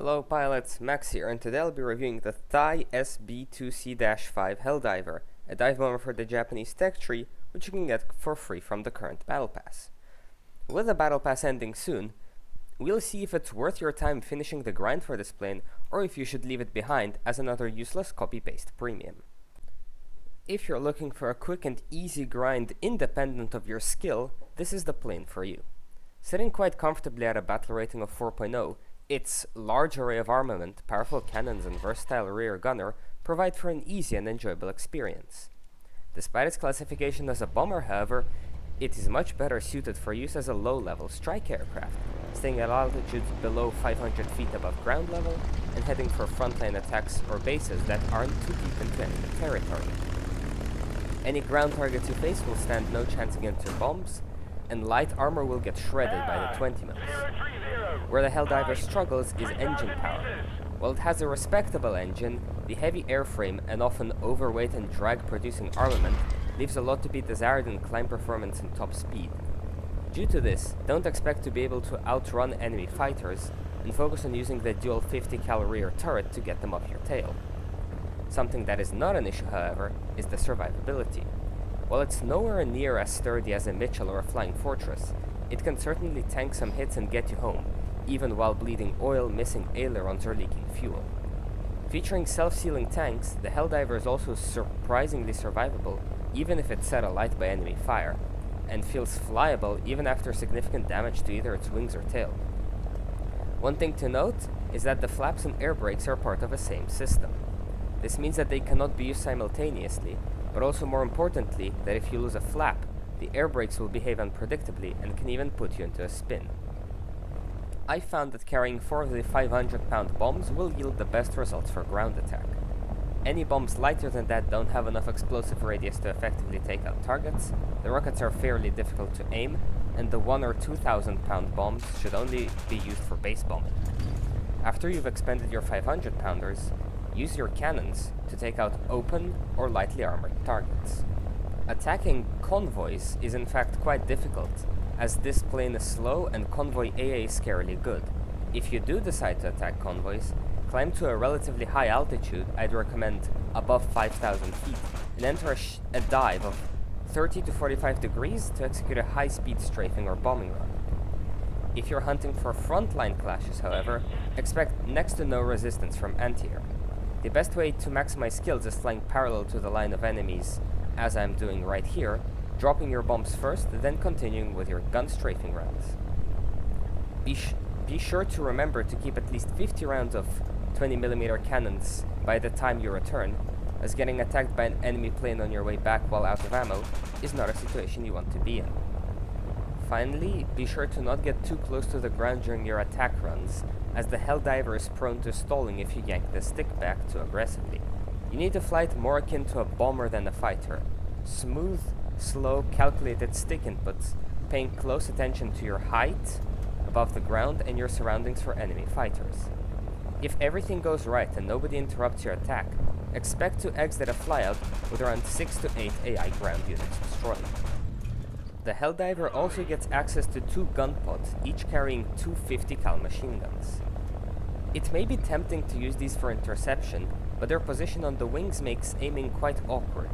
Hello pilots, Max here, and today I'll be reviewing the Thai SB2C-5 Helldiver, a dive bomber for the Japanese tech tree, which you can get for free from the current battle pass. With the battle pass ending soon, we'll see if it's worth your time finishing the grind for this plane, or if you should leave it behind as another useless copy-paste premium. If you're looking for a quick and easy grind independent of your skill, this is the plane for you. Sitting quite comfortably at a battle rating of 4.0, its large array of armament, powerful cannons and versatile rear gunner provide for an easy and enjoyable experience. Despite its classification as a bomber, however, it is much better suited for use as a low-level strike aircraft, staying at altitudes below 500 feet above ground level and heading for frontline attacks or bases that aren't too deep into enemy territory. Any ground targets you face will stand no chance against your bombs, and light armor will get shredded by the 20 mils. Where the Helldiver struggles is engine power. While it has a respectable engine, the heavy airframe and often overweight and drag-producing armament leaves a lot to be desired in climb performance and top speed. Due to this, don't expect to be able to outrun enemy fighters, and focus on using the dual 50 cal rear turret to get them off your tail. Something that is not an issue, however, is the survivability. While it's nowhere near as sturdy as a Mitchell or a Flying Fortress, it can certainly tank some hits and get you home, even while bleeding oil, missing ailerons, or leaking fuel. Featuring self-sealing tanks, the Helldiver is also surprisingly survivable, even if it's set alight by enemy fire, and feels flyable even after significant damage to either its wings or tail. One thing to note is that the flaps and air brakes are part of the same system. This means that they cannot be used simultaneously, but also more importantly, that if you lose a flap, the air brakes will behave unpredictably and can even put you into a spin. I found that carrying 4 of the 500-pound bombs will yield the best results for ground attack. Any bombs lighter than that don't have enough explosive radius to effectively take out targets, the rockets are fairly difficult to aim, and the 1 or 2,000-pound bombs should only be used for base bombing. After you've expended your 500-pounders, use your cannons to take out open or lightly armored targets. Attacking convoys is in fact quite difficult, as this plane is slow and convoy AA is scarily good. If you do decide to attack convoys, climb to a relatively high altitude, I'd recommend above 5,000 feet, and enter a dive of 30 to 45 degrees to execute a high-speed strafing or bombing run. If you're hunting for frontline clashes, however, expect next to no resistance from anti-air. The best way to maximize skills is flying parallel to the line of enemies, as I'm doing right here, dropping your bombs first, then continuing with your gun strafing rounds. Be sure to remember to keep at least 50 rounds of 20mm cannons by the time you return, as getting attacked by an enemy plane on your way back while out of ammo is not a situation you want to be in. Finally, be sure to not get too close to the ground during your attack runs, as the Helldiver is prone to stalling if you yank the stick back too aggressively. You need to fly it more akin to a bomber than a fighter. Smooth, slow, calculated stick inputs, paying close attention to your height above the ground and your surroundings for enemy fighters. If everything goes right and nobody interrupts your attack, expect to exit a flyout with around 6 to 8 AI ground units destroyed. The Helldiver also gets access to 2 gun pods, each carrying 2 50 cal machine guns. It may be tempting to use these for interception, but their position on the wings makes aiming quite awkward.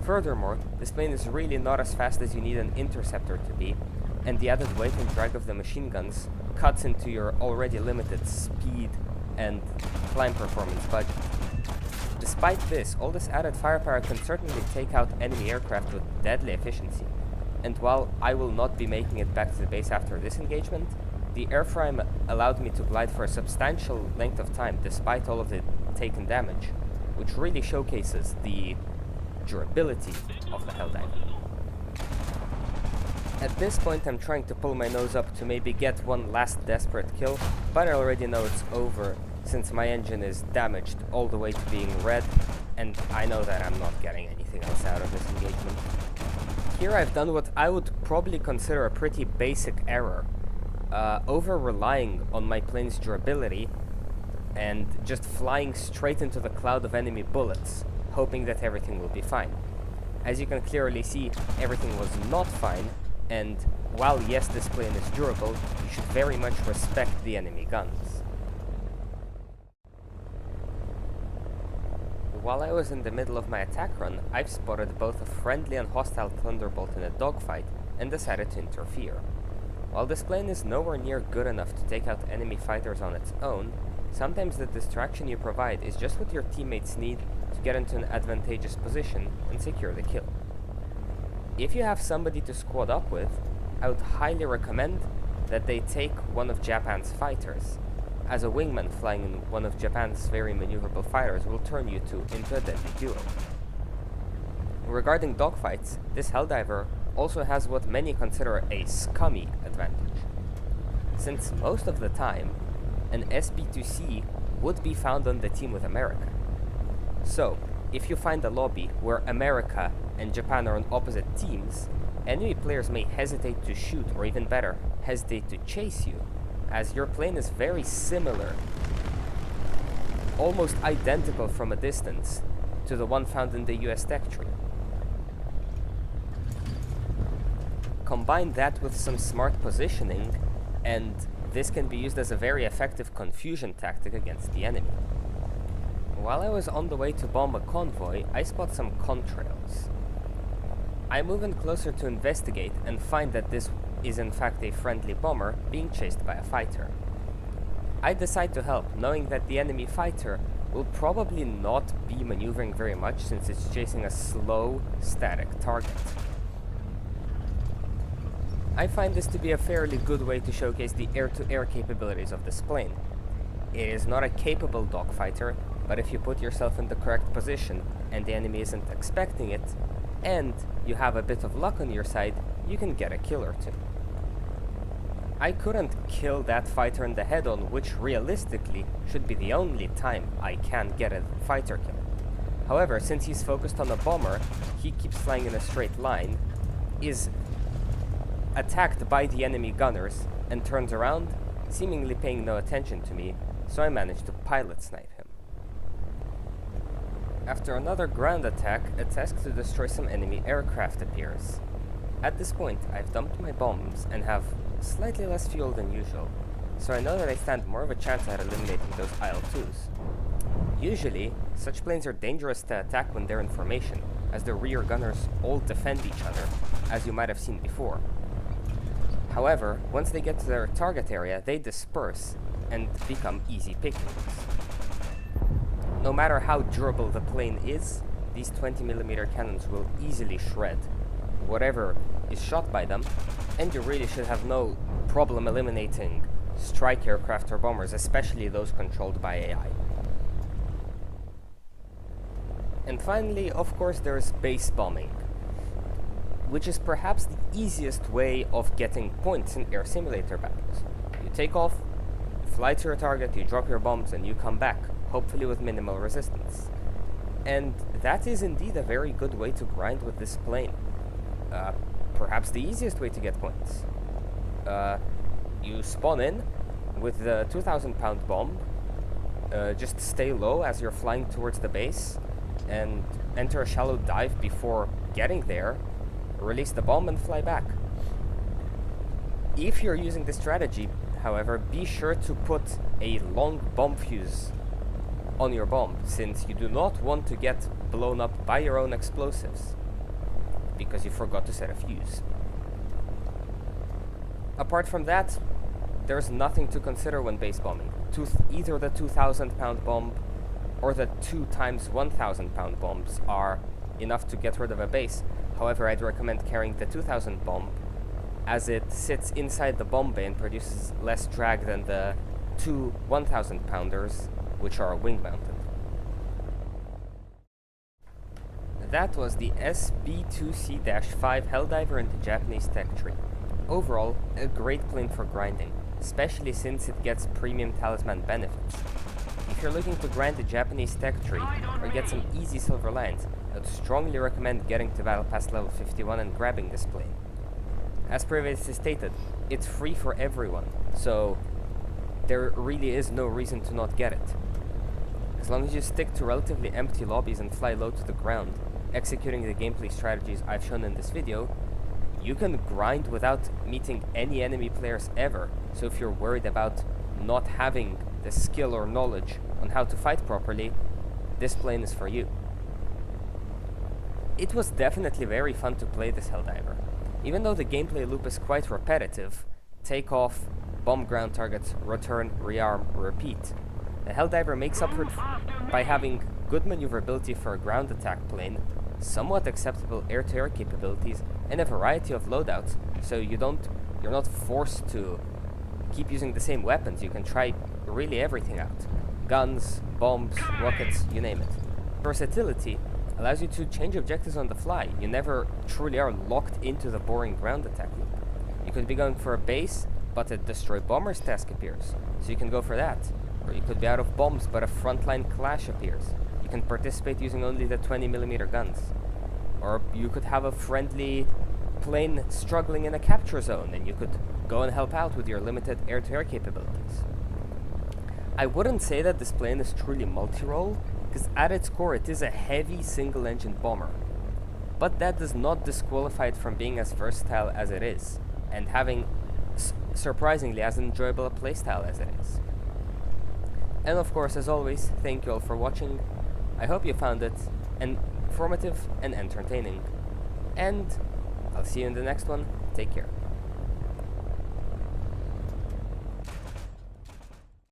Furthermore, this plane is really not as fast as you need an interceptor to be, and the added weight and drag of the machine guns cuts into your already limited speed and climb performance budget. Despite this, all this added firepower can certainly take out enemy aircraft with deadly efficiency. And while I will not be making it back to the base after this engagement, the airframe allowed me to glide for a substantial length of time despite all of the taken damage, which really showcases the durability of the Helldiver. At this point I'm trying to pull my nose up to maybe get one last desperate kill, but I already know it's over since my engine is damaged all the way to being red, and I know that I'm not getting anything else out of this engagement. Here I've done what I would probably consider a pretty basic error, over-relying on my plane's durability and just flying straight into the cloud of enemy bullets, hoping that everything will be fine. As you can clearly see, everything was not fine, and while yes, this plane is durable, you should very much respect the enemy guns. While I was in the middle of my attack run, I've spotted both a friendly and hostile Thunderbolt in a dogfight and decided to interfere. While this plane is nowhere near good enough to take out enemy fighters on its own, sometimes the distraction you provide is just what your teammates need to get into an advantageous position and secure the kill. If you have somebody to squad up with, I would highly recommend that they take one of Japan's fighters, as a wingman flying in one of Japan's very maneuverable fighters will turn you two into a deadly duo. Regarding dogfights, this Helldiver also has what many consider a scummy advantage, since most of the time, an SB2C would be found on the team with America. So, if you find a lobby where America and Japan are on opposite teams, enemy players may hesitate to shoot, or even better, hesitate to chase you, as your plane is very similar, almost identical from a distance, to the one found in the US tech tree. Combine that with some smart positioning, and this can be used as a very effective confusion tactic against the enemy. While I was on the way to bomb a convoy, I spot some contrails. I move in closer to investigate and find that this is in fact a friendly bomber being chased by a fighter. I decide to help, knowing that the enemy fighter will probably not be maneuvering very much since it's chasing a slow, static target. I find this to be a fairly good way to showcase the air-to-air capabilities of this plane. It is not a capable dogfighter, but if you put yourself in the correct position and the enemy isn't expecting it, and you have a bit of luck on your side, you can get a kill or two. I couldn't kill that fighter in the head-on, which realistically should be the only time I can get a fighter kill. However, since he's focused on a bomber, he keeps flying in a straight line, is attacked by the enemy gunners, and turns around, seemingly paying no attention to me, so I managed to pilot snipe him. After another ground attack, a task to destroy some enemy aircraft appears. At this point, I've dumped my bombs and have slightly less fuel than usual, so I know that I stand more of a chance at eliminating those IL-2s. Usually, such planes are dangerous to attack when they're in formation, as the rear gunners all defend each other, as you might have seen before. However, once they get to their target area, they disperse and become easy pickings. No matter how durable the plane is, these 20mm cannons will easily shred whatever is shot by them, and you really should have no problem eliminating strike aircraft or bombers, especially those controlled by AI. And finally, of course, there is base bombing, which is perhaps the easiest way of getting points in air simulator battles. You take off, fly to your target, you drop your bombs, and you come back, hopefully with minimal resistance. And that is indeed a very good way to grind with this plane. Perhaps the easiest way to get points. You spawn in with the 2,000-pound bomb, just stay low as you're flying towards the base, and enter a shallow dive before getting there, release the bomb and fly back. If you're using this strategy, however, be sure to put a long bomb fuse on your bomb, since you do not want to get blown up by your own explosives, because you forgot to set a fuse. Apart from that, there's nothing to consider when base bombing. Either the 2,000-pound bomb or the 2 times 1,000-pound bombs are enough to get rid of a base. However, I'd recommend carrying the 2,000 bomb, as it sits inside the bomb bay and produces less drag than the 2 1,000-pounders, which are wing-mounted. That was the SB2C-5 Helldiver in the Japanese tech tree. Overall, a great plane for grinding, especially since it gets premium talisman benefits. If you're looking to grind the Japanese tech tree or get some easy silver lines, I'd strongly recommend getting to battle pass level 51 and grabbing this plane. As previously stated, it's free for everyone, so there really is no reason to not get it. As long as you stick to relatively empty lobbies and fly low to the ground, executing the gameplay strategies I've shown in this video, you can grind without meeting any enemy players ever. So if you're worried about not having the skill or knowledge on how to fight properly, this plane is for you. It was definitely very fun to play this Helldiver. Even though the gameplay loop is quite repetitive, take off, bomb ground targets, return, rearm, repeat. The Helldiver makes up for it by having good maneuverability for a ground attack plane, somewhat acceptable air-to-air capabilities, and a variety of loadouts, so you're not forced to keep using the same weapons. You can try really everything out. Guns, bombs, rockets, you name it. Versatility allows you to change objectives on the fly. You never truly are locked into the boring ground attack loop. You could be going for a base, but a destroy bombers task appears, so you can go for that. Or you could be out of bombs, but a frontline clash appears. You can participate using only the 20mm guns. Or you could have a friendly plane struggling in a capture zone, and you could go and help out with your limited air-to-air capabilities. I wouldn't say that this plane is truly multi-role, because at its core it is a heavy single-engine bomber. But that does not disqualify it from being as versatile as it is, and having surprisingly as enjoyable a playstyle as it is. And of course, as always, thank you all for watching. I hope you found it informative and entertaining. And I'll see you in the next one. Take care.